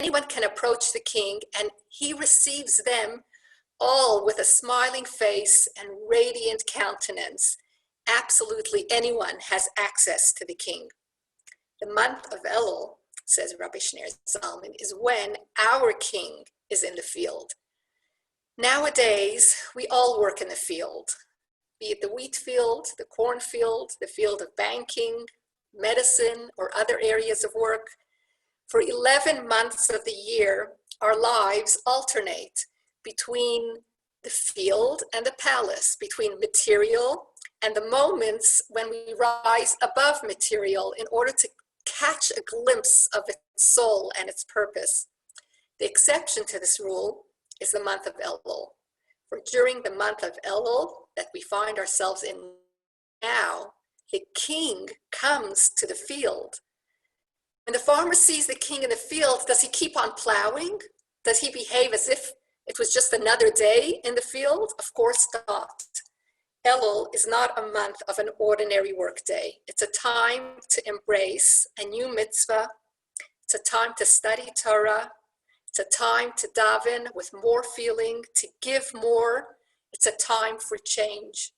anyone can approach the king, and he receives them all with a smiling face and radiant countenance. Absolutely anyone has access to the king. The month of Elul, says Rabbi Shneur Zalman, is when our king is in the field. Nowadays, we all work in the field, be it the wheat field, the cornfield, the field of banking, medicine, or other areas of work. For 11 months of the year, our lives alternate between the field and the palace, between material and the moments when we rise above material in order to catch a glimpse of its soul and its purpose. The exception to this rule is the month of Elul. For during the month of Elul that we find ourselves in now, the king comes to the field. When the farmer sees the king in the field, does he keep on plowing? Does he behave as if it was just another day in the field? Of course not. Elul is not a month of an ordinary work day. It's a time to embrace a new mitzvah. It's a time to study Torah. It's a time to daven with more feeling, to give more. It's a time for change.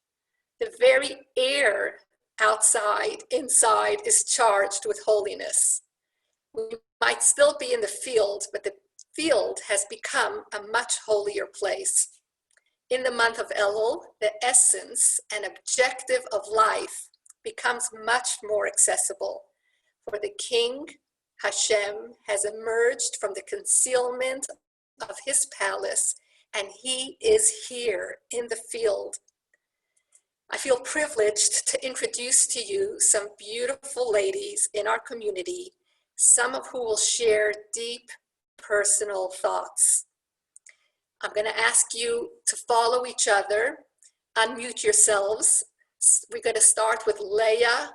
The very air outside, inside, is charged with holiness. We might still be in the field, but the field has become a much holier place. In the month of Elul, the essence and objective of life becomes much more accessible. For the king, Hashem, has emerged from the concealment of his palace, and he is here in the field. I feel privileged to introduce to you some beautiful ladies in our community, some of who will share deep personal thoughts. I'm going to ask you to follow each other, unmute yourselves. We're going to start with Leah,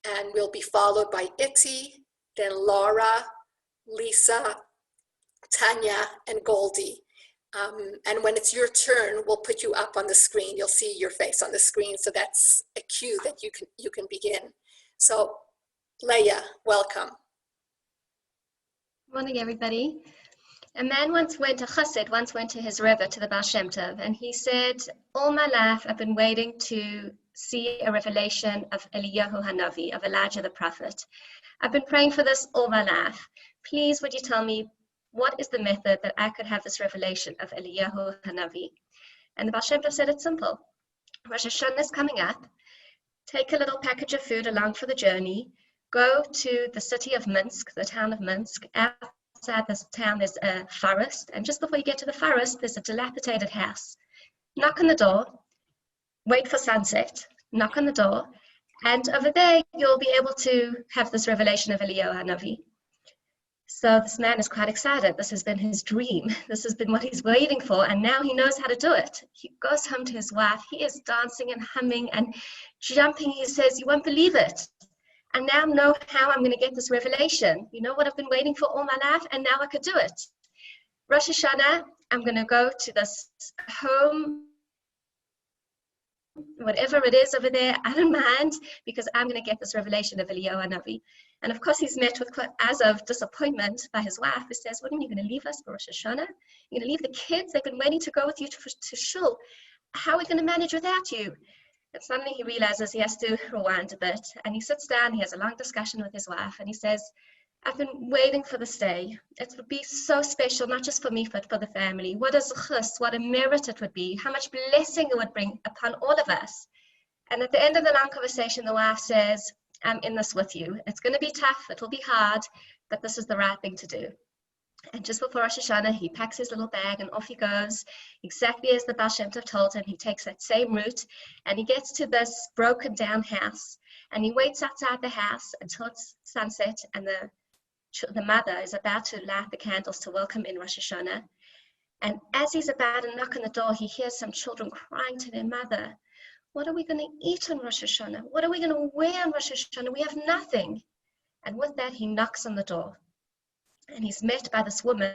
and we'll be followed by Itty, then Laura, Lisa, Tanya, and Goldie. And when it's your turn, we'll put you up on the screen. You'll see your face on the screen, so that's a cue that you can begin. So, Leah, welcome. Morning, everybody. A chassid once went to his rebbe, to the Baal Shem Tov, and he said, all my life I've been waiting to see a revelation of Eliyahu Hanavi, of Elijah the prophet. I've been praying for this all my life. Please, would you tell me what is the method that I could have this revelation of Eliyahu Hanavi? And the Baal Shem Tov said it's simple. Rosh Hashana is coming up. Take a little package of food along for the journey. Go to the city of Minsk, the town of Minsk. Outside this town there's a forest, and just before you get to the forest there's a dilapidated house. Knock on the door, wait for sunset, knock on the door, and over there you'll be able to have this revelation of Eliyahu Hanavi. So this man is quite excited. This has been his dream. This has been what he's waiting for, and now he knows how to do it. He goes home to his wife. He is dancing and humming and jumping. He says, you won't believe it. I now know how I'm going to get this revelation. You know what I've been waiting for all my life, and now I could do it. Rosh Hashana, I'm going to go to this home, whatever it is over there, I don't mind, because I'm going to get this revelation of Eliyahu Hanavi. And of course, he's met with as of disappointment by his wife, who says, what do you mean you're going to leave us for Rosh Hashana? You're going to leave the kids? They've been waiting to go with you to shul. How are we going to manage without you? And suddenly he realizes he has to rewind a bit, and he sits down, he has a long discussion with his wife, and he says, I've been waiting for this day. It would be so special, not just for me, but for the family. What a zechus, what a merit it would be, how much blessing it would bring upon all of us. And at the end of the long conversation, the wife says, I'm in this with you. It's going to be tough, it will be hard, but this is the right thing to do. And just before Rosh Hashana, he packs his little bag and off he goes, exactly as the Baal Shem Tov told him. He takes that same route, and he gets to this broken down house, and he waits outside the house until it's sunset, and the mother is about to light the candles to welcome in Rosh Hashana. And as he's about to knock on the door, he hears some children crying to their mother, what are we going to eat on Rosh Hashana? What are we going to wear on Rosh Hashana? We have nothing. And with that, he knocks on the door. And he's met by this woman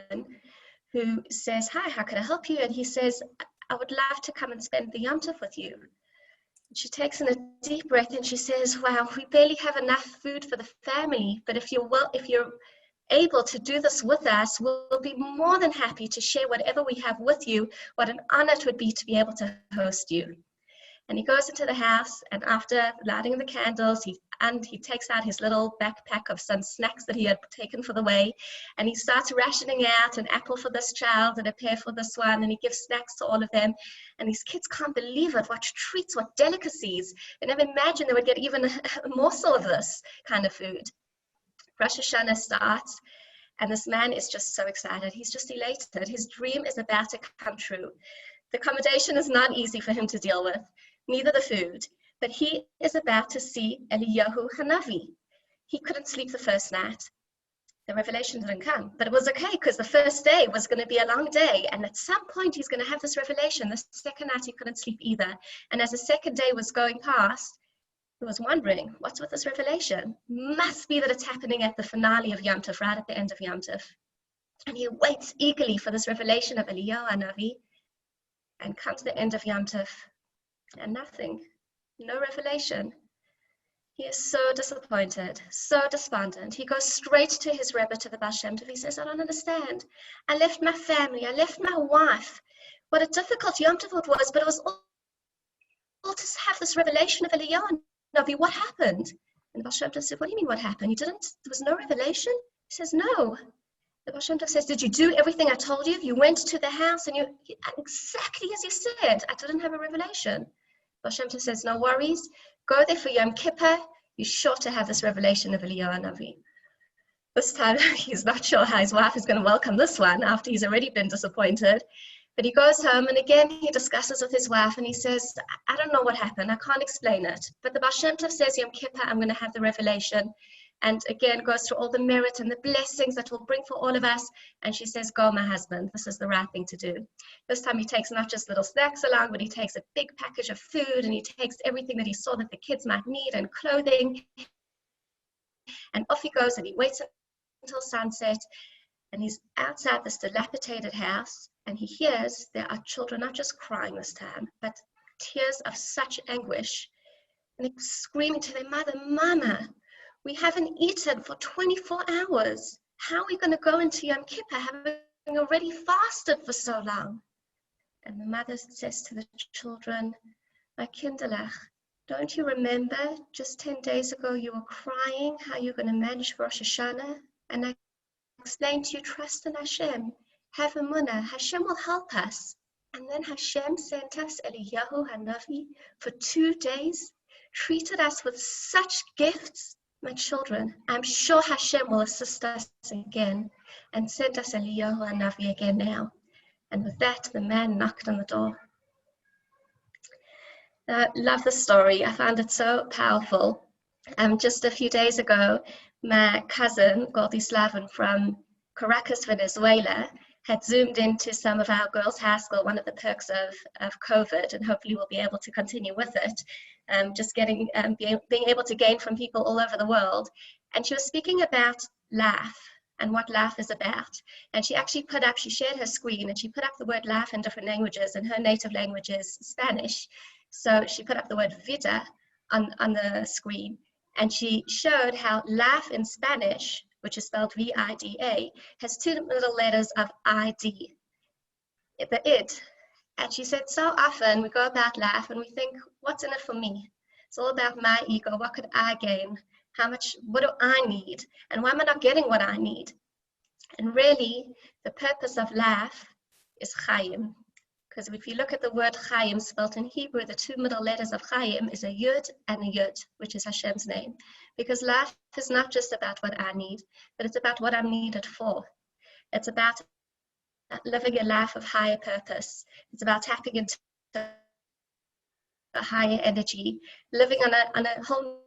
who says, hi, how can I help you? And he says, I would love to come and spend the Yom Tov with you. And she takes in a deep breath and she says, wow, we barely have enough food for the family, but if you're able to do this with us, we'll be more than happy to share whatever we have with you. What an honor it would be to be able to host you. And he goes into the house, and after lighting the candles, he takes out his little backpack of some snacks that he had taken for the way, and he starts rationing out an apple for this child and a pear for this one, and he gives snacks to all of them. And these kids can't believe it. What treats, what delicacies. They never imagined they would get even a morsel of this kind of food. Rosh Hashana starts, and this man is just so excited. He's just elated. His dream is about to come true. The accommodation is not easy for him to deal with, neither the food, but he is about to see Eliyahu Hanavi. He couldn't sleep the first night. The revelation didn't come, but it was okay because the first day was going to be a long day, and at some point he's going to have this revelation. The second night he couldn't sleep either, and as the second day was going past, he was wondering, what's with this revelation? Must be that it's happening at the finale of Yom Tov, right at the end of Yom Tov. And he waits eagerly for this revelation of Eliyahu Hanavi, and comes to the end of Yom Tov, and nothing, no revelation. He is so disappointed, so despondent. He goes straight to his Rebbe, to the Baal Shem Tov. He says, I don't understand. I left my family, I left my wife. What a difficult Yom Tov it was, but it was all to have this revelation of Eliyahu Hanavi. What happened? And the Baal Shem Tov said, what do you mean what happened? There was no revelation? He says, no. The Baal Shem Tov says, did you do everything I told you? You went to the house and exactly as you said, I didn't have a revelation. Baal Shem Tov says, no worries. Go there for Yom Kippur. You're sure to have this revelation of Eliyahu Hanavi. This time, he's not sure how his wife is going to welcome this one after he's already been disappointed. But he goes home, and again, he discusses with his wife, and he says, I don't know what happened. I can't explain it. But the Baal Shem Tov says, Yom Kippur, I'm going to have the revelation. And again, goes through all the merit and the blessings that will bring for all of us. And she says, go, my husband. This is the right thing to do. This time he takes not just little snacks along, but he takes a big package of food, and he takes everything that he saw that the kids might need, and clothing. And off he goes, and he waits until sunset. And he's outside this dilapidated house, and he hears there are children not just crying this time, but tears of such anguish. And they're screaming to their mother, Mama, we haven't eaten for 24 hours. How are we going to go into Yom Kippur having already fasted for so long? And the mother says to the children, my kinderlach, don't you remember just 10 days ago you were crying how you're going to manage for Rosh Hashana? And I explained to you, trust in Hashem, have emunah, Hashem will help us. And then Hashem sent us Eliyahu Hanavi for 2 days, treated us with such gifts. My children, I'm sure Hashem will assist us again and send us Eliyahu Hanavi again now. And with that, the man knocked on the door. I love the story. I found it so powerful. Just a few days ago, my cousin, Goldie Slavin from Caracas, Venezuela, had zoomed into some of our girls' high school, one of the perks of COVID, and hopefully we'll be able to continue with it. Just getting, being able to gain from people all over the world. And she was speaking about life and what life is about. And she actually she shared her screen, and she put up the word life in different languages, and her native language is Spanish. So she put up the word vida on the screen, and she showed how life in Spanish, which is spelled V-I-D-A, has 2 little letters of I-D, the id. And she said, so often we go about life and we think, what's in it for me? It's all about my ego. What could I gain? What do I need? And why am I not getting what I need? And really, the purpose of life is chayim. Because if you look at the word chayim spelled in Hebrew, the 2 middle letters of chayim is a yud and a yud, which is Hashem's name. Because life is not just about what I need, but it's about what I'm needed for. It's about living a life of higher purpose. It's about tapping into a higher energy, living on a whole,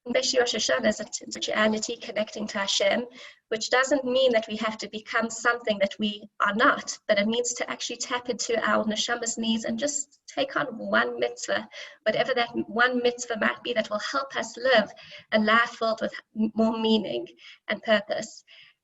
especially Rosh Hashana, is a spirituality connecting to Hashem, which doesn't mean that we have to become something that we are not, but it means to actually tap into our neshama's needs and just take on one mitzvah, whatever that one mitzvah might be, that will help us live a life filled with more meaning and purpose.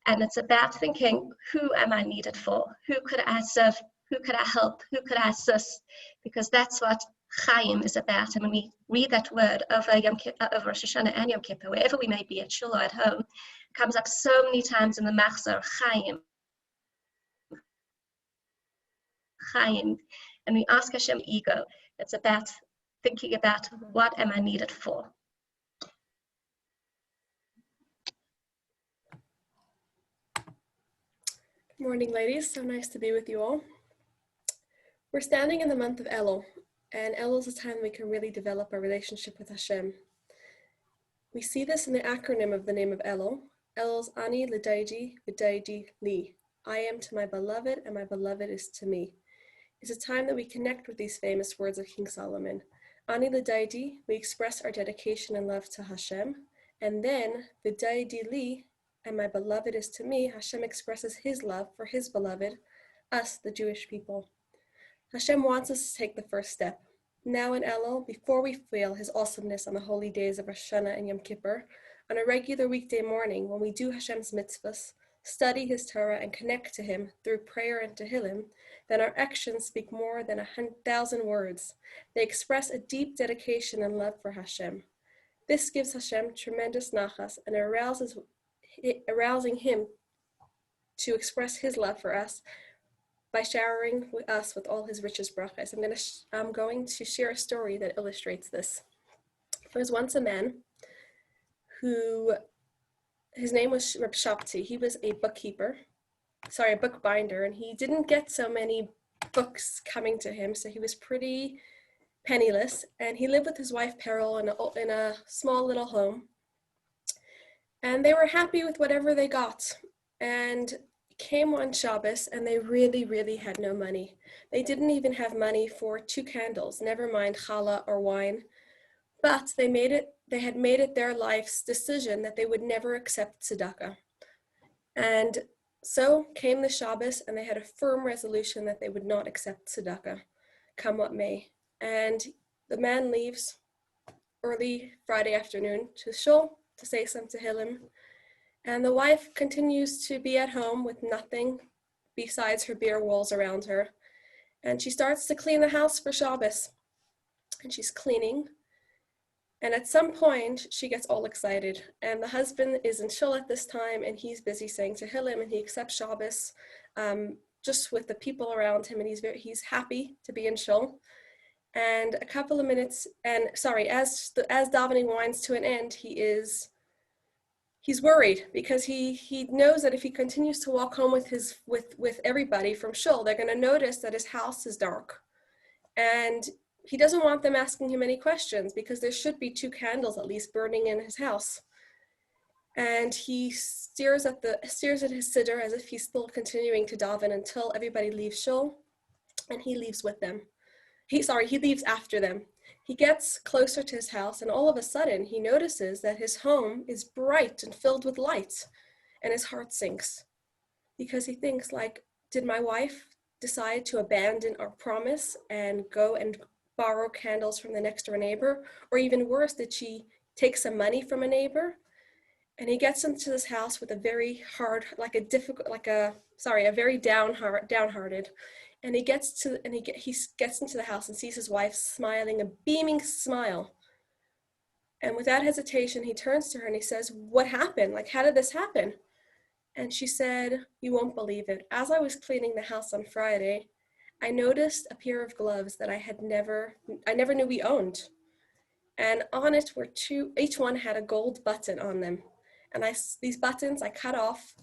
And it's about thinking, who am I needed for? Who could I serve? Who could I help? Who could I assist? Because that's what Chaim is about. And when we read that word over over Rosh Hashanah and Yom Kippur, wherever we may be at shul or at home, it comes up so many times in the Machzor, Chaim, Chaim. And we ask Hashem ego. It's about thinking about what am I needed for. Good morning, ladies. So nice to be with you all. We're standing in the month of Elul, and Elul is a time we can really develop a relationship with Hashem. We see this in the acronym of the name of Elul. Elul's Ani L'Daiji V'Daiji Li. I am to my beloved, and my beloved is to me. It's a time that we connect with these famous words of King Solomon. Ani L'Daiji, we express our dedication and love to Hashem, and then V'Daiji Li, and my beloved is to me, Hashem expresses his love for his beloved, us, the Jewish people. Hashem wants us to take the first step. Now in Elul, before we feel his awesomeness on the holy days of Hashana and Yom Kippur, on a regular weekday morning when we do Hashem's mitzvahs, study his Torah and connect to him through prayer and Tehillim, then our actions speak more than 1,000 words. They express a deep dedication and love for Hashem. This gives Hashem tremendous nachas and arousing him to express his love for us by showering us with all his richest brachas. I'm going to share a story that illustrates this. There was once a man who, his name was Reb Shapti. He was a bookbinder, and he didn't get so many books coming to him, so he was pretty penniless, and he lived with his wife Peril in a small little home. And they were happy with whatever they got. And came one Shabbos, and they really, really had no money. They didn't even have money for 2 candles, never mind challah or wine. But they had made it their life's decision that they would never accept tzedakah. And so came the Shabbos, and they had a firm resolution that they would not accept tzedakah, come what may. And the man leaves early Friday afternoon to shul to say some Tehillim, and the wife continues to be at home with nothing besides her bare walls around her, and she starts to clean the house for Shabbos, and she's cleaning, and at some point she gets all excited, and the husband is in shul at this time, and he's busy saying Tehillim, and he accepts Shabbos just with the people around him, and he's happy to be in shul. And a couple of minutes, as davening winds to an end, he's worried because he knows that if he continues to walk home with everybody from shul, they're going to notice that his house is dark, and he doesn't want them asking him any questions because there should be 2 candles at least burning in his house. And he stares at his siddur as if he's still continuing to daven until everybody leaves shul, and he leaves with them. He leaves after them. He gets closer to his house, and all of a sudden he notices that his home is bright and filled with light, and his heart sinks because he thinks, like, did my wife decide to abandon our promise and go and borrow candles from the next door neighbor? Or even worse, did she take some money from a neighbor? And he gets into this house with a very very downhearted. And he gets into the house and sees his wife smiling, a beaming smile. And without hesitation, he turns to her and he says, "What happened? Like, how did this happen?" And she said, "You won't believe it. As I was cleaning the house on Friday, I noticed a pair of gloves that I never knew we owned. And on it were each one had a gold button on them. And these buttons I cut off,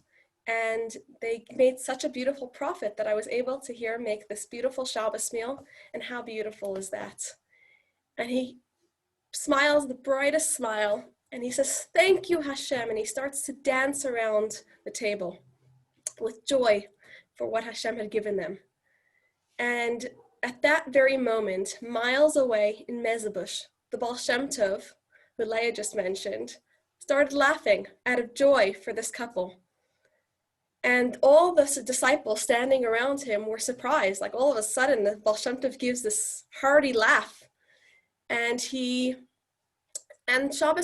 and they made such a beautiful profit that I was able to make this beautiful Shabbos meal. And how beautiful is that?" And he smiles the brightest smile, and he says, "Thank you, Hashem." And he starts to dance around the table with joy for what Hashem had given them. And at that very moment, miles away in Mezebush, the Baal Shem Tov, who Leah just mentioned, started laughing out of joy for this couple. And all the disciples standing around him were surprised. Like, all of a sudden, the Baal Shem Tov gives this hearty laugh. And Shabbos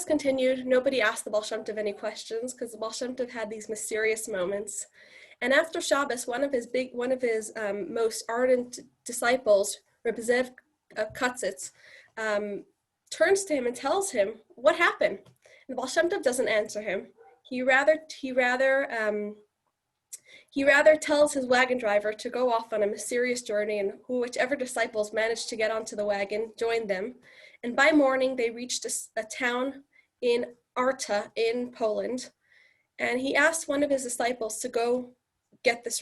continued. Nobody asked the Baal Shem Tov any questions because the Baal Shem Tov had these mysterious moments. And after Shabbos, one of his most ardent disciples, Reb Zev cuts it, turns to him and tells him what happened. And the Baal Shem Tov doesn't answer him. He rather tells his wagon driver to go off on a mysterious journey, and whichever disciples managed to get onto the wagon joined them. And by morning, they reached a town in Arta in Poland. And he asked one of his disciples to go get this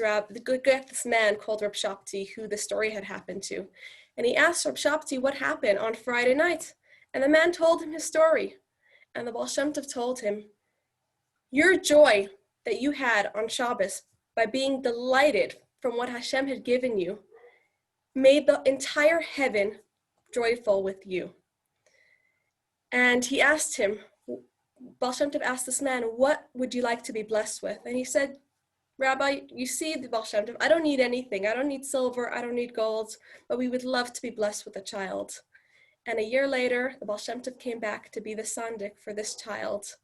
man called Reb Shapti, who the story had happened to. And he asked Reb Shapti what happened on Friday night. And the man told him his story. And the Baal Shem Tov told him, your joy that you had on Shabbos by being delighted from what Hashem had given you made the entire heaven joyful with you. And he asked him, Baal Shem Tov asked this man, what would you like to be blessed with? And he said, Rabbi, you see, the Baal Shem Tov, I don't need anything. I don't need silver. I don't need gold, but we would love to be blessed with a child. And a year later, the Baal Shem Tov came back to be the sandik for this child.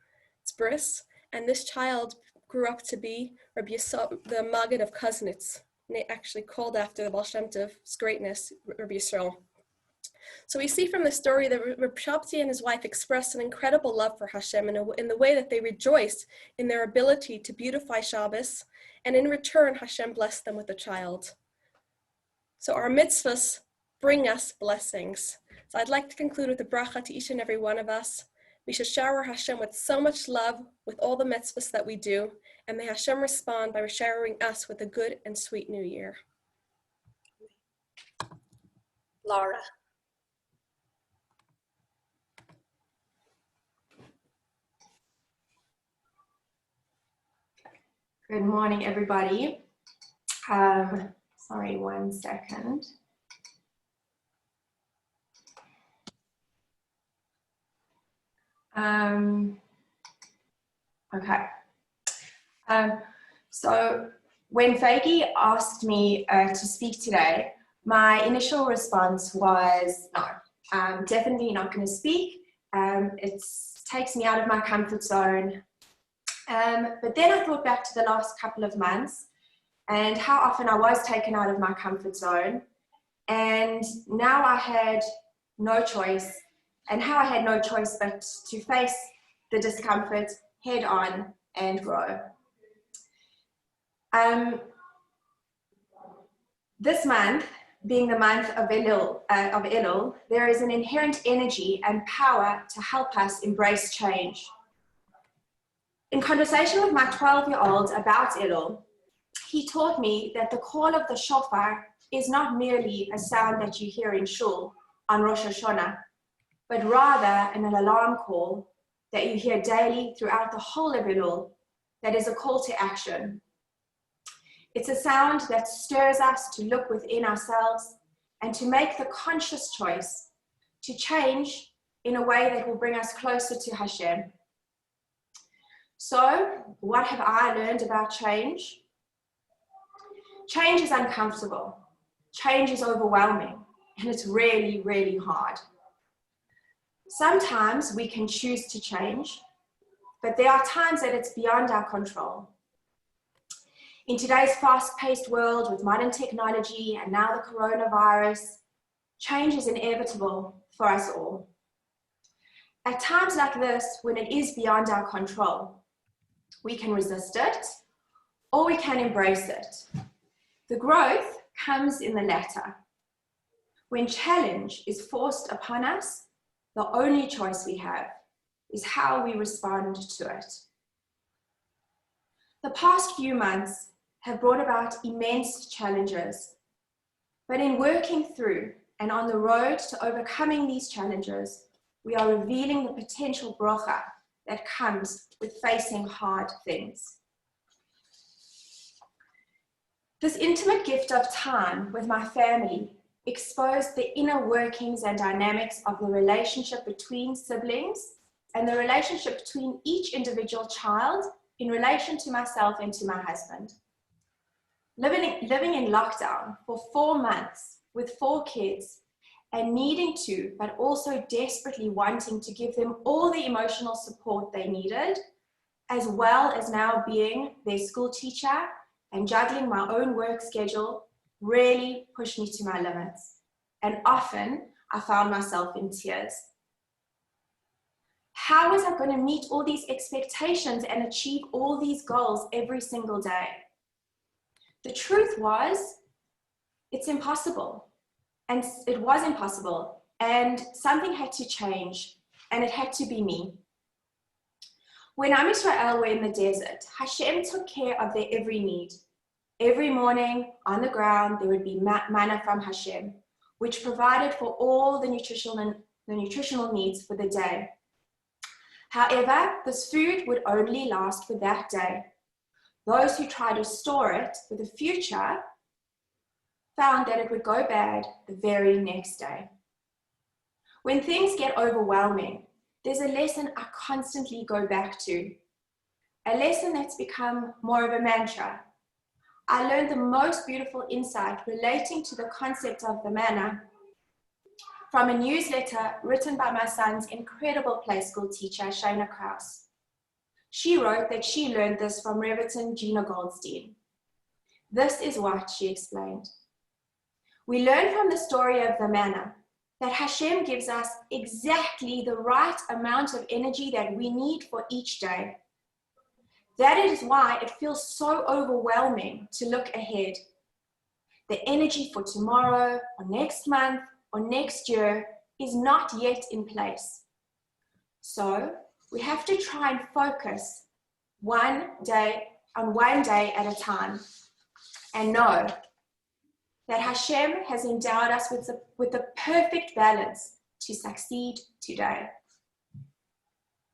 It's bris, and this child grew up to be Rabbi Yisrael, the Maggid of Kuznets, actually called after the Baal Shem Tov's greatness, Rabbi Yisrael. So we see from the story that Reb Shapti and his wife expressed an incredible love for Hashem in the way that they rejoiced in their ability to beautify Shabbos, and in return, Hashem blessed them with a child. So our mitzvahs bring us blessings. So I'd like to conclude with a bracha to each and every one of us. We should shower Hashem with so much love with all the mitzvahs that we do, and may Hashem respond by showering us with a good and sweet new year. Laura. Good morning, everybody. Sorry, 1 second. Okay. So when Feige asked me to speak today, my initial response was no, I'm definitely not going to speak. It takes me out of my comfort zone. But then I thought back to the last couple of months and how often I was taken out of my comfort zone. And now I had no choice, and how I had no choice but to face the discomfort head on and grow. This month, being the month of Elul, there is an inherent energy and power to help us embrace change. In conversation with my 12-year-old about Elul, he taught me that the call of the shofar is not merely a sound that you hear in shul on Rosh Hashana, but rather an alarm call that you hear daily throughout the whole of Elul that is a call to action. It's a sound that stirs us to look within ourselves and to make the conscious choice to change in a way that will bring us closer to Hashem. So, what have I learned about change? Change is uncomfortable. Change is overwhelming, and it's really, really hard. Sometimes we can choose to change, but there are times that it's beyond our control. In today's fast-paced world with modern technology and now the coronavirus, change is inevitable for us all. At times like this, when it is beyond our control, we can resist it or we can embrace it. The growth comes in the latter. When challenge is forced upon us, the only choice we have is how we respond to it. The past few months have brought about immense challenges, but in working through and on the road to overcoming these challenges, we are revealing the potential bracha that comes with facing hard things. This intimate gift of time with my family exposed the inner workings and dynamics of the relationship between siblings and the relationship between each individual child in relation to myself and to my husband. Living in lockdown for 4 months with 4 kids and needing to, but also desperately wanting to give them all the emotional support they needed, as well as now being their school teacher and juggling my own work schedule, really pushed me to my limits. And often I found myself in tears. How was I going to meet all these expectations and achieve all these goals every single day? The truth was, it's impossible. And it was impossible. And something had to change, and it had to be me. When Am Israel were in the desert, Hashem took care of their every need. Every morning on the ground, there would be manna from Hashem, which provided for all the nutritional needs for the day. However, this food would only last for that day. Those who tried to store it for the future found that it would go bad the very next day. When things get overwhelming, there's a lesson I constantly go back to, a lesson that's become more of a mantra. I learned the most beautiful insight relating to the concept of the manna from a newsletter written by my son's incredible play school teacher, Shana Kraus. She wrote that she learned this from Reverend Gina Goldstein. This is what she explained. We learn from the story of the manna that Hashem gives us exactly the right amount of energy that we need for each day. That is why it feels so overwhelming to look ahead. The energy for tomorrow or next month or next year is not yet in place. So we have to try and focus one day at a time and know that Hashem has endowed us with the perfect balance to succeed today.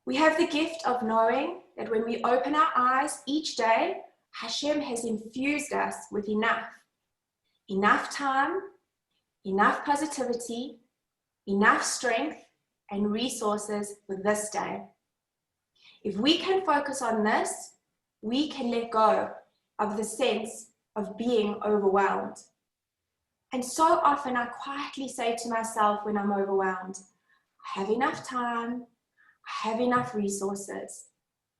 We have the gift of knowing that when we open our eyes each day, Hashem has infused us with enough time, enough positivity, enough strength and resources for this day. If we can focus on this, we can let go of the sense of being overwhelmed. And so often I quietly say to myself when I'm overwhelmed, I have enough time, I have enough resources.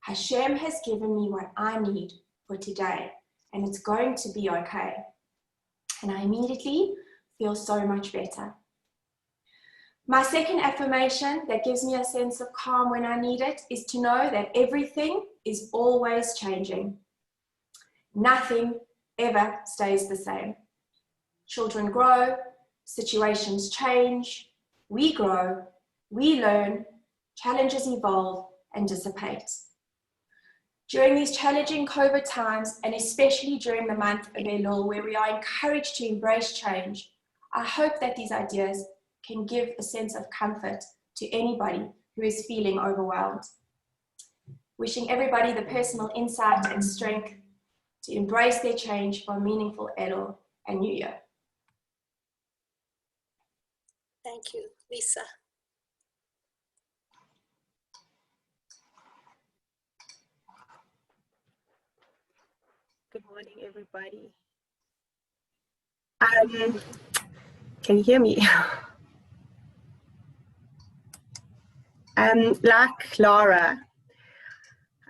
Hashem has given me what I need for today, and it's going to be okay. And I immediately feel so much better. My second affirmation that gives me a sense of calm when I need it is to know that everything is always changing. Nothing ever stays the same. Children grow, situations change, we grow, we learn, challenges evolve and dissipate. During these challenging COVID times, and especially during the month of Elul, where we are encouraged to embrace change, I hope that these ideas can give a sense of comfort to anybody who is feeling overwhelmed. Wishing everybody the personal insight and strength to embrace their change for a meaningful Elul and New Year. Thank you, Lisa. Good morning, everybody. Can you hear me? Like Lara,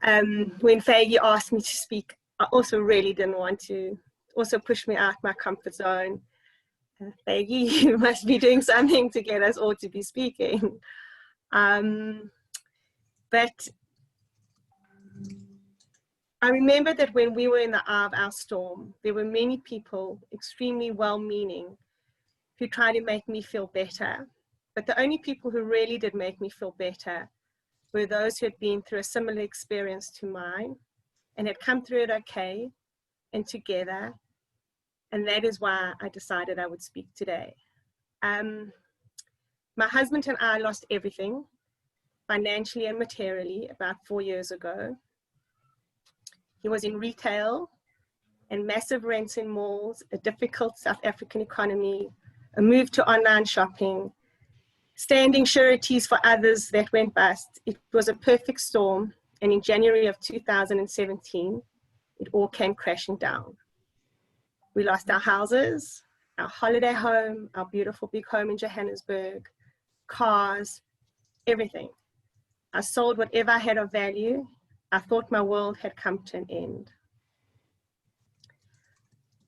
when Faggy asked me to speak, I also really didn't want to, also pushed me out my comfort zone. Faggy, you must be doing something to get us all to be speaking. But I remember that when we were in the eye of our storm, there were many people, extremely well-meaning, who tried to make me feel better. But the only people who really did make me feel better were those who had been through a similar experience to mine and had come through it okay and together. And that is why I decided I would speak today. My husband and I lost everything, financially and materially, about 4 years ago. He was in retail and massive rents in malls, a difficult South African economy, a move to online shopping, standing sureties for others that went bust. It was a perfect storm. And in January of 2017, it all came crashing down. We lost our houses, our holiday home, our beautiful big home in Johannesburg, cars, everything. I sold whatever I had of value. I thought my world had come to an end.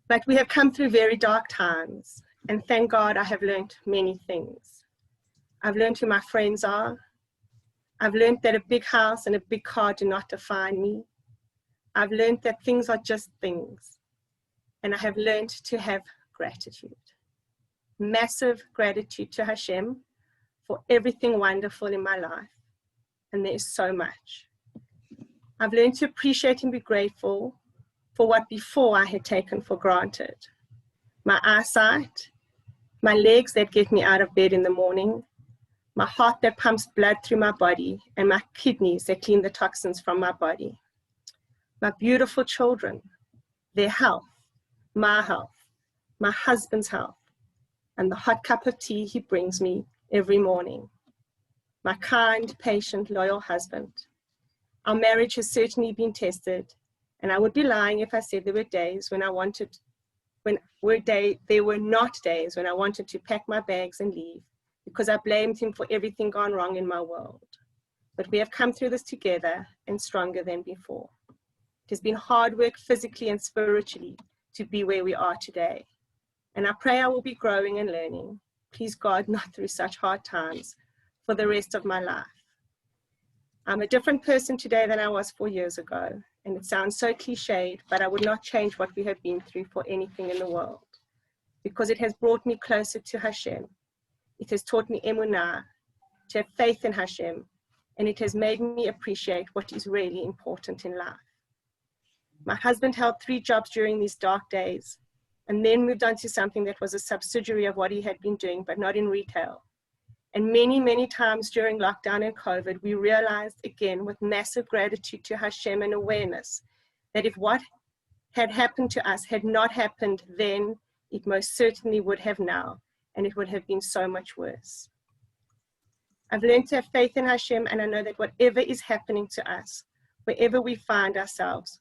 But we have come through very dark times, and thank God I have learned many things. I've learned who my friends are. I've learned that a big house and a big car do not define me. I've learned that things are just things. And I have learned to have gratitude. Massive gratitude to Hashem for everything wonderful in my life. And there is so much. I've learned to appreciate and be grateful for what before I had taken for granted. My eyesight, my legs that get me out of bed in the morning, my heart that pumps blood through my body, and my kidneys that clean the toxins from my body. My beautiful children, their health, my husband's health, and the hot cup of tea he brings me every morning. My kind, patient, loyal husband. Our marriage has certainly been tested, and I would be lying if I said there were days when there were not days when I wanted to pack my bags and leave, because I blamed him for everything gone wrong in my world. But we have come through this together and stronger than before. It has been hard work physically and spiritually to be where we are today. And I pray I will be growing and learning. Please God, not through such hard times for the rest of my life. I'm a different person today than I was 4 years ago. And it sounds so cliched, but I would not change what we have been through for anything in the world, because it has brought me closer to Hashem. It has taught me emunah, to have faith in Hashem, and it has made me appreciate what is really important in life. My husband held 3 jobs during these dark days, and then moved on to something that was a subsidiary of what he had been doing, but not in retail. And many, many times during lockdown and COVID, we realized again with massive gratitude to Hashem and awareness that if what had happened to us had not happened then, it most certainly would have now, and it would have been so much worse. I've learned to have faith in Hashem, and I know that whatever is happening to us, wherever we find ourselves,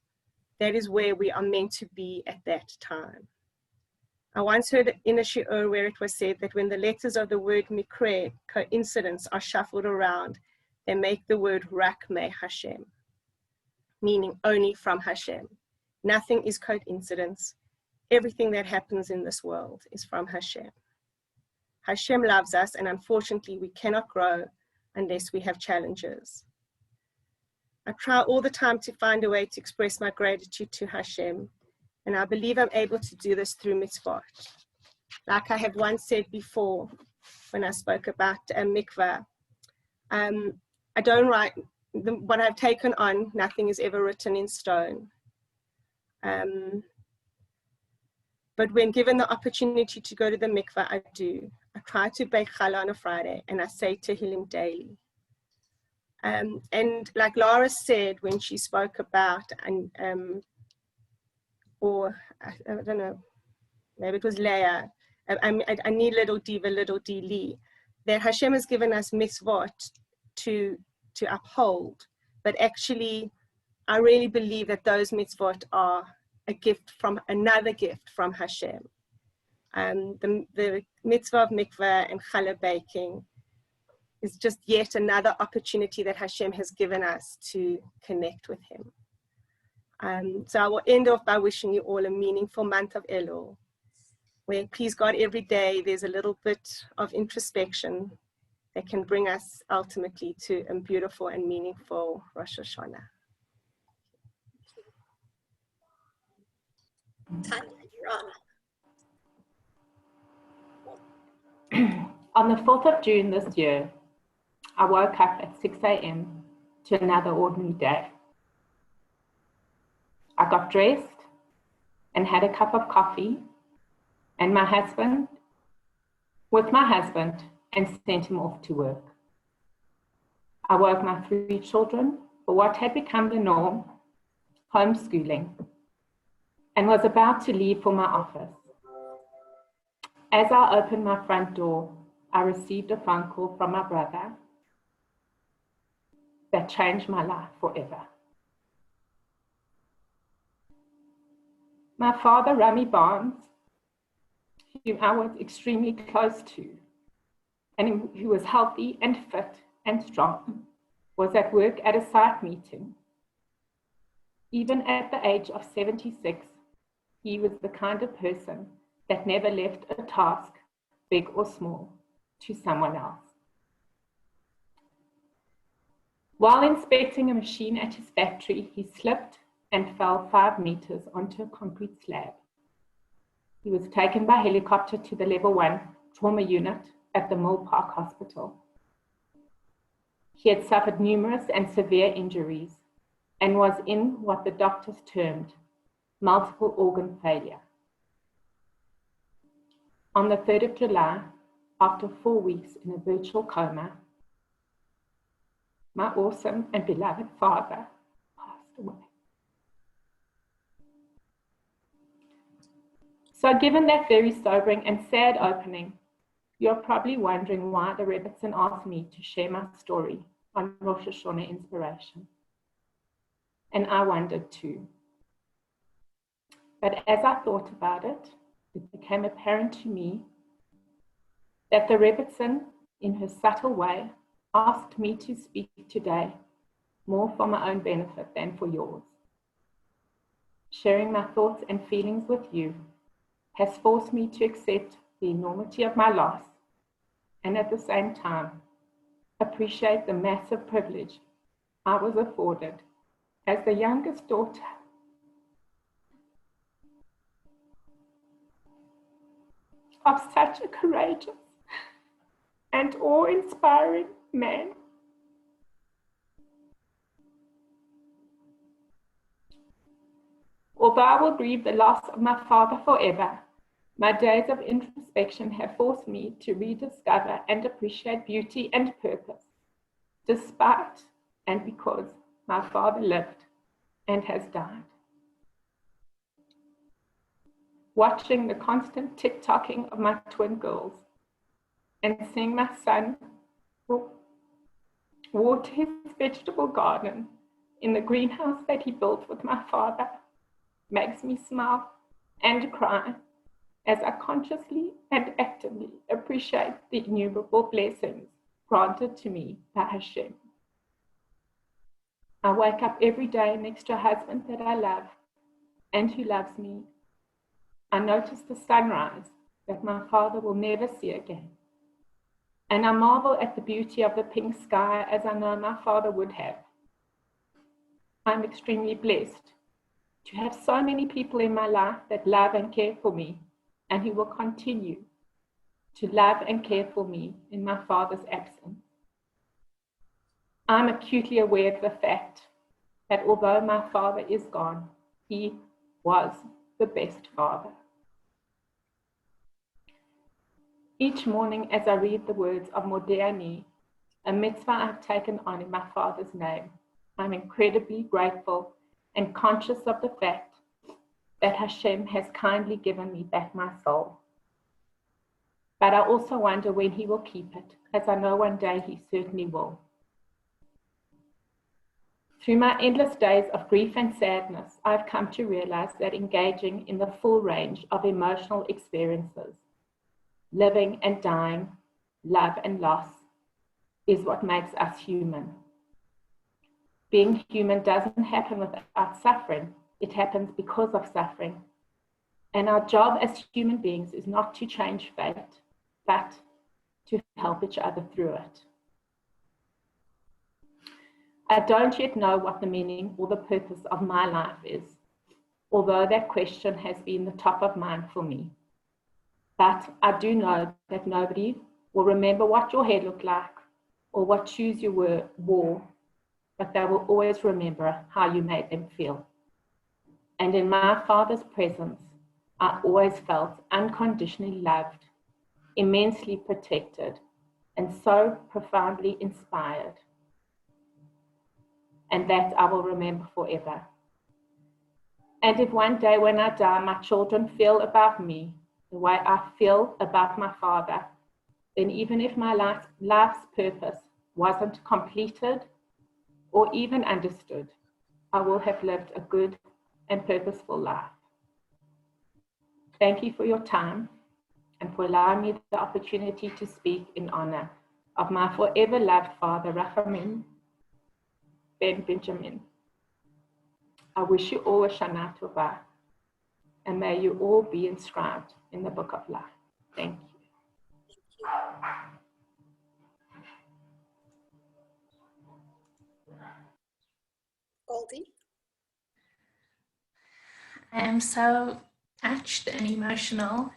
that is where we are meant to be at that time. I once heard in a shiur where it was said that when the letters of the word mikre, coincidence, are shuffled around, they make the word rak me Hashem, meaning only from Hashem. Nothing is coincidence. Everything that happens in this world is from Hashem. Hashem loves us, and unfortunately we cannot grow unless we have challenges. I try all the time to find a way to express my gratitude to Hashem, and I believe I'm able to do this through mitzvot. Like I have once said before, when I spoke about mikvah, I don't write, what I've taken on, nothing is ever written in stone. But when given the opportunity to go to the mikvah, I do. I try to bake challah on a Friday, and I say Tehillim daily. And like Laura said when she spoke about, or I don't know, maybe it was Leah, I need little diva, little d li, that Hashem has given us mitzvot to uphold, but actually I really believe that those mitzvot are a gift from another gift from Hashem. The mitzvah of mikveh and challah baking is just yet another opportunity that Hashem has given us to connect with him. So I will end off by wishing you all a meaningful month of Elul, where, please God, every day there's a little bit of introspection that can bring us ultimately to a beautiful and meaningful Rosh Hashana. Tanya, you're on. On the 4th of June this year, I woke up at 6 a.m. to another ordinary day. I got dressed and had a cup of coffee with my husband, and sent him off to work. I woke my 3 children for what had become the norm, homeschooling, and was about to leave for my office. As I opened my front door, I received a phone call from my brother that changed my life forever. My father, Rami Barnes, whom I was extremely close to, and who was healthy and fit and strong, was at work at a site meeting. Even at the age of 76, he was the kind of person that never left a task, big or small, to someone else. While inspecting a machine at his factory, he slipped and fell 5 meters onto a concrete slab. He was taken by helicopter to the level 1 trauma unit at the Mill Park Hospital. He had suffered numerous and severe injuries and was in what the doctors termed multiple organ failure. On the 3rd of July, after 4 weeks in a virtual coma, my awesome and beloved father passed away. So given that very sobering and sad opening, you're probably wondering why the Rebbitzin asked me to share my story on Rosh Hashana Inspiration. And I wondered too. But as I thought about it, it became apparent to me that the Rebbitzin, in her subtle way, asked me to speak today more for my own benefit than for yours. Sharing my thoughts and feelings with you has forced me to accept the enormity of my loss and at the same time appreciate the massive privilege I was afforded as the youngest daughter of such a courageous and awe-inspiring man. Although I will grieve the loss of my father forever, my days of introspection have forced me to rediscover and appreciate beauty and purpose, despite and because my father lived and has died. Watching the constant tick-tocking of my twin girls and seeing my son water his vegetable garden in the greenhouse that he built with my father makes me smile and cry as I consciously and actively appreciate the innumerable blessings granted to me by Hashem. I wake up every day next to a husband that I love and who loves me. I notice the sunrise that my father will never see again. And I marvel at the beauty of the pink sky as I know my father would have. I'm extremely blessed to have so many people in my life that love and care for me, and who will continue to love and care for me in my father's absence. I'm acutely aware of the fact that although my father is gone, he was the best father. Each morning as I read the words of Modeh Ani, a mitzvah I've taken on in my father's name, I'm incredibly grateful and conscious of the fact that Hashem has kindly given me back my soul. But I also wonder when he will keep it, as I know one day he certainly will. Through my endless days of grief and sadness, I've come to realize that engaging in the full range of emotional experiences, living and dying, love and loss, is what makes us human. Being human doesn't happen without suffering. It happens because of suffering. And our job as human beings is not to change fate, but to help each other through it. I don't yet know what the meaning or the purpose of my life is, although that question has been the top of mind for me. But I do know that nobody will remember what your hair looked like or what shoes you wore, but they will always remember how you made them feel. And in my father's presence, I always felt unconditionally loved, immensely protected, and so profoundly inspired. And that I will remember forever. And if one day when I die, my children feel about me the way I feel about my father, then even if my life's purpose wasn't completed or even understood, I will have lived a good and purposeful life. Thank you for your time and for allowing me the opportunity to speak in honor of my forever loved father, Rachamim Ben Benjamin. I wish you all a Shana Tova, and may you all be inscribed in the book of life. Thank you. Goldie? I am so touched and emotional.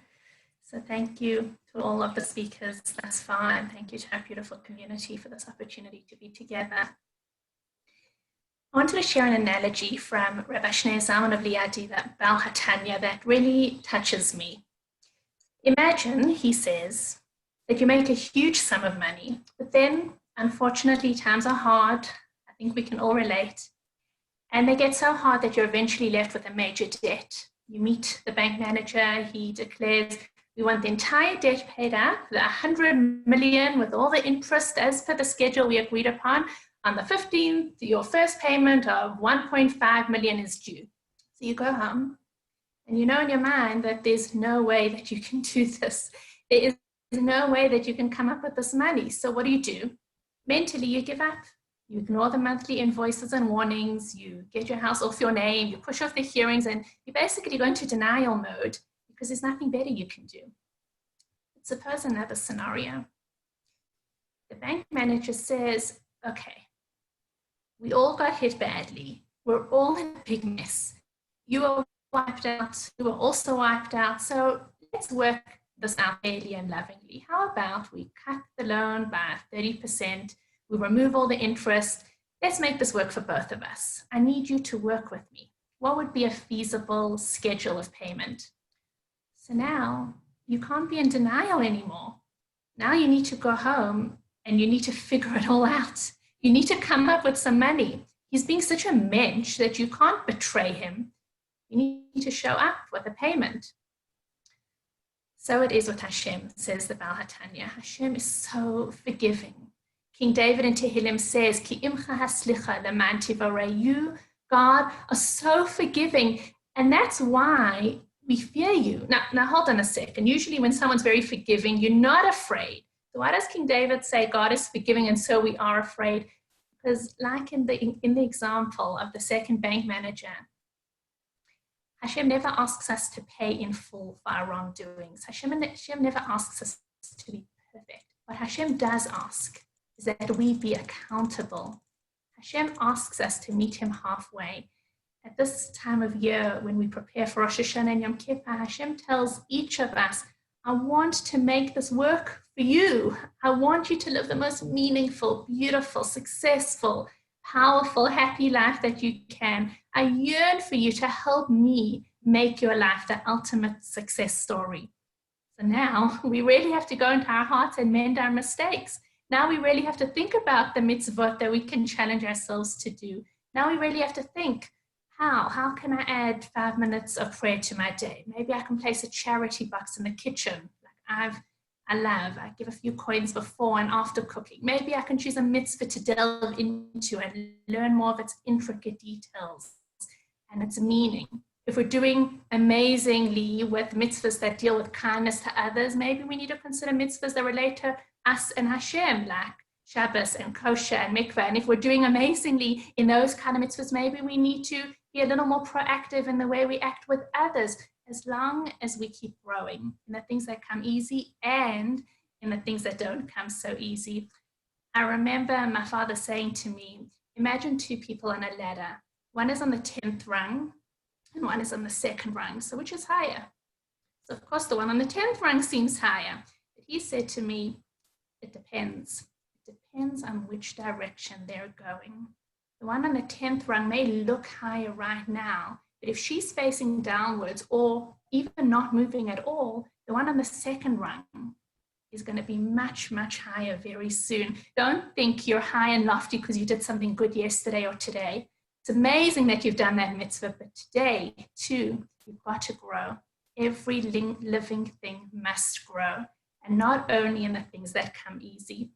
So thank you to all of the speakers thus far, and thank you to our beautiful community for this opportunity to be together. I wanted to share an analogy from Rabbi Shneur Zalman of Liadi, that Baal HaTanya, that really touches me. Imagine, he says, that you make a huge sum of money, but then, unfortunately, times are hard. I think we can all relate. And they get so hard that you're eventually left with a major debt. You meet the bank manager, he declares, we want the entire debt paid out, the 100 million with all the interest as per the schedule we agreed upon. On the 15th, your first payment of 1.5 million is due. So you go home and you know in your mind that there's no way that you can do this. There is no way that you can come up with this money. So what do? Mentally, you give up. You ignore the monthly invoices and warnings, you get your house off your name, you push off the hearings, and you basically go into denial mode because there's nothing better you can do. But suppose another scenario. The bank manager says, okay, we all got hit badly. We're all in a big mess. You are wiped out. You are also wiped out. So let's work this out fairly and lovingly. How about we cut the loan by 30%? We remove all the interest. Let's make this work for both of us. I need you to work with me. What would be a feasible schedule of payment? So now you can't be in denial anymore. Now you need to go home and you need to figure it all out. You need to come up with some money. He's being such a mensch that you can't betray him. You need to show up with a payment. So it is with Hashem, says the Baal HaTanya. Hashem is so forgiving. King David in Tehillim says, Ki imcha haslicha leman tivarei. You, God, are so forgiving, and that's why we fear you. Now hold on a second. Usually when someone's very forgiving, you're not afraid. So why does King David say God is forgiving and so we are afraid? Because like in the example of the second bank manager, Hashem never asks us to pay in full for our wrongdoings. Hashem never asks us to be perfect. What Hashem does ask is that we be accountable. Hashem asks us to meet him halfway. At this time of year, when we prepare for Rosh Hashana and Yom Kippur, Hashem tells each of us, I want to make this work for you. I want you to live the most meaningful, beautiful, successful, powerful, happy life that you can. I yearn for you to help me make your life the ultimate success story. So now we really have to go into our hearts and mend our mistakes. Now we really have to think about the mitzvot that we can challenge ourselves to do. Now we really have to think, how can I add 5 minutes of prayer to my day? Maybe I can place a charity box in the kitchen, like I give a few coins before and after cooking. Maybe I can choose a mitzvah to delve into and learn more of its intricate details and its meaning. If we're doing amazingly with mitzvahs that deal with kindness to others, maybe we need to consider mitzvahs that relate to us and Hashem, like Shabbos and kosher and mikveh. And if we're doing amazingly in those kind of mitzvahs, maybe we need to be a little more proactive in the way we act with others, as long as we keep growing in the things that come easy and in the things that don't come so easy. I remember my father saying to me, imagine two people on a ladder. One is on the 10th rung and one is on the 2nd rung. So which is higher? So of course the one on the 10th rung seems higher. But he said to me, it depends. It depends on which direction they're going. The one on the 10th rung may look higher right now, but if she's facing downwards or even not moving at all, the one on the 2nd rung is going to be much, much higher very soon. Don't think you're high and lofty because you did something good yesterday or today. It's amazing that you've done that mitzvah, but today too, you've got to grow. Every living thing must grow, and not only in the things that come easy.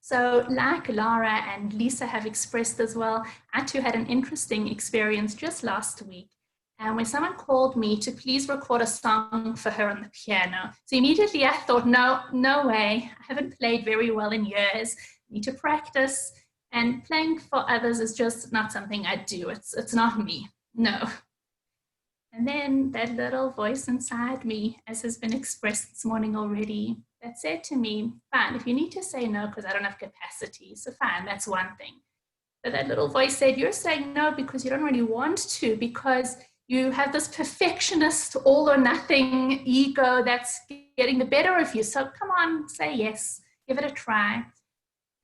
So like Lara and Lisa have expressed as well, I too had an interesting experience just last week. And when someone called me to please record a song for her on the piano. So immediately I thought, no way. I haven't played very well in years. I need to practice. And playing for others is just not something I do. It's not me, no. And then that little voice inside me, as has been expressed this morning already, that said to me, fine, if you need to say no because I don't have capacity, so fine, that's one thing. But that little voice said, you're saying no because you don't really want to, because you have this perfectionist, all or nothing ego that's getting the better of you. So come on, say yes, give it a try.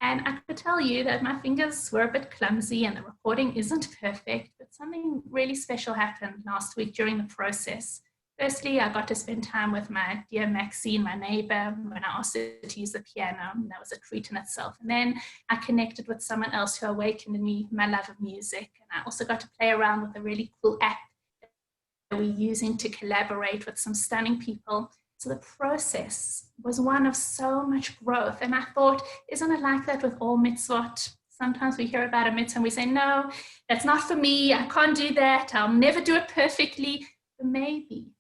And I could tell you that my fingers were a bit clumsy and the recording isn't perfect, but something really special happened last week during the process. Firstly, I got to spend time with my dear Maxine, my neighbor, when I asked her to use the piano. That was a treat in itself. And then I connected with someone else who awakened in me my love of music. And I also got to play around with a really cool app that we're using to collaborate with some stunning people. So the process was one of so much growth. And I thought, isn't it like that with all mitzvot? Sometimes we hear about a mitzvah and we say, no, that's not for me. I can't do that. I'll never do it perfectly. But maybe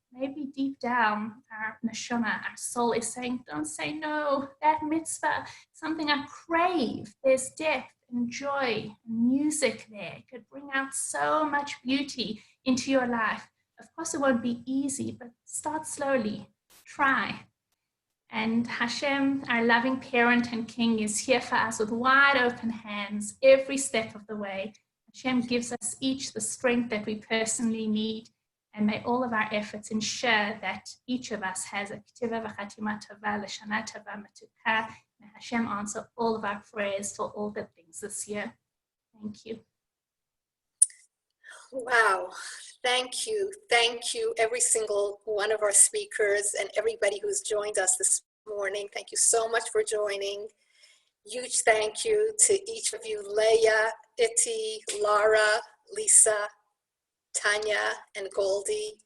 deep down, our neshama, our soul is saying, don't say no. That mitzvah, something I crave. There's depth and joy and music there. It could bring out so much beauty into your life. Of course, it won't be easy, but start slowly. Try. And Hashem, our loving parent and king, is here for us with wide open hands every step of the way. Hashem gives us each the strength that we personally need, and may all of our efforts ensure that each of us has a ktiva v'chatima tova l'shana tova metuka. May Hashem answer all of our prayers for all good things this year. Thank you. Wow. Thank you, every single one of our speakers and everybody who's joined us this morning. Thank you so much for joining. Huge thank you to each of you, Leah, Iti, Lara, Lisa, Tanya, and Goldie.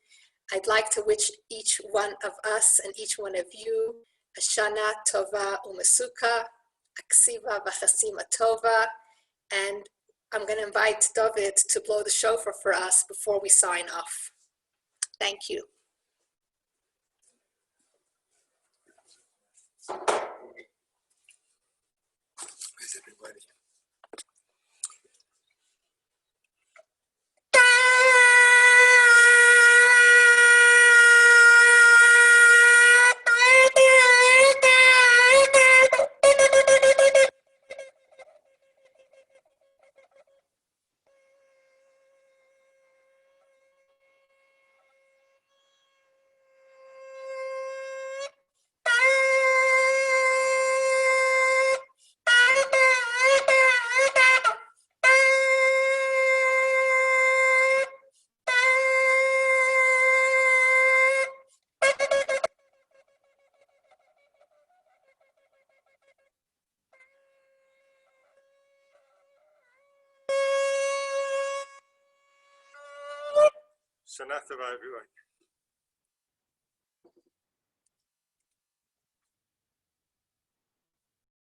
I'd like to wish each one of us and each one of you Hashana Tova Umesuka, Aksiva V'Chasima Tova, and I'm going to invite David to blow the shofar for us before we sign off. Thank you. Where's everybody? Shana Tova, everyone.